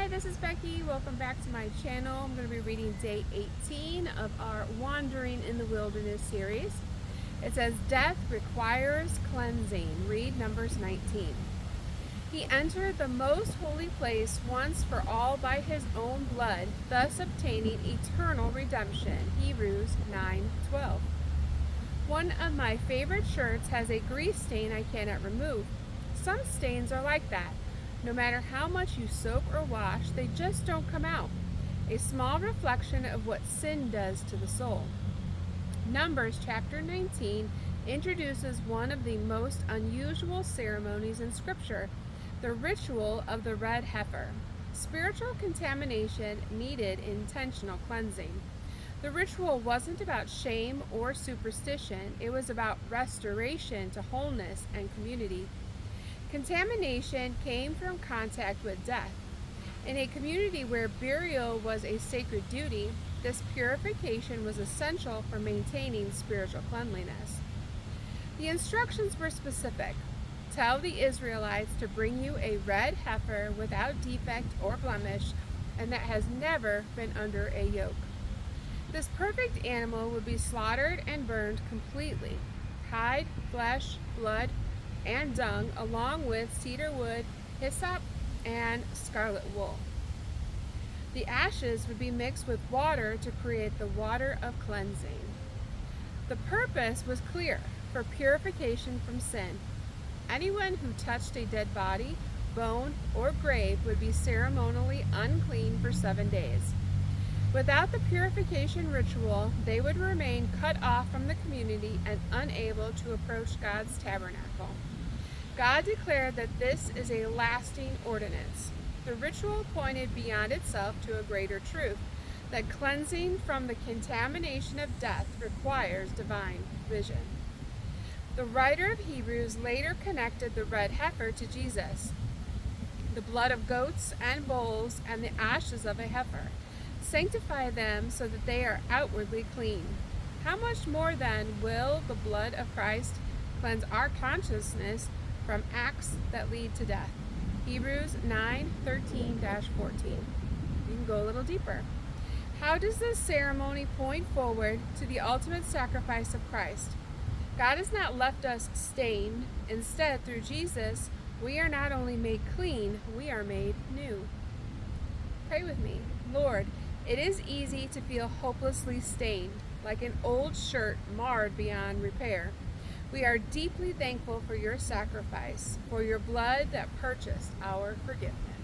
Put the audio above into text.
Hi, this is Becky. Welcome back to my channel. I'm going to be reading day 18 of our Wandering in the Wilderness series. It says, Death requires cleansing. Read Numbers 19. He entered the most holy place once for all by his own blood, thus obtaining eternal redemption. Hebrews 9:12. One of my favorite shirts has a grease stain I cannot remove. Some stains are like that. No matter how much you soak or wash, they just don't come out. A small reflection of what sin does to the soul. Numbers chapter 19 introduces one of the most unusual ceremonies in Scripture, the ritual of the red heifer. Spiritual contamination needed intentional cleansing. The ritual wasn't about shame or superstition, it was about restoration to wholeness and community. Contamination came from contact with death. In a community where burial was a sacred duty, this purification was essential for maintaining spiritual cleanliness. The instructions were specific. Tell the Israelites to bring you a red heifer without defect or blemish, and that has never been under a yoke. This perfect animal would be slaughtered and burned completely. Hide, flesh, blood, and dung, along with cedar wood, hyssop, and scarlet wool. The ashes would be mixed with water to create the water of cleansing. The purpose was clear: for purification from sin. Anyone who touched a dead body, bone, or grave would be ceremonially unclean for 7 days. Without the purification ritual, they would remain cut off from the community and unable to approach God's tabernacle. God declared that this is a lasting ordinance. The ritual pointed beyond itself to a greater truth, that cleansing from the contamination of death requires divine vision. The writer of Hebrews later connected the red heifer to Jesus. The blood of goats and bulls and the ashes of a heifer sanctify them so that they are outwardly clean. How much more then will the blood of Christ cleanse our consciousness from acts that lead to death? Hebrews 9:13-14. You can go a little deeper. How does this ceremony point forward to the ultimate sacrifice of Christ? God has not left us stained. Instead, through Jesus, we are not only made clean, we are made new. Pray with me. Lord, it is easy to feel hopelessly stained, like an old shirt marred beyond repair. We are deeply thankful for your sacrifice, for your blood that purchased our forgiveness.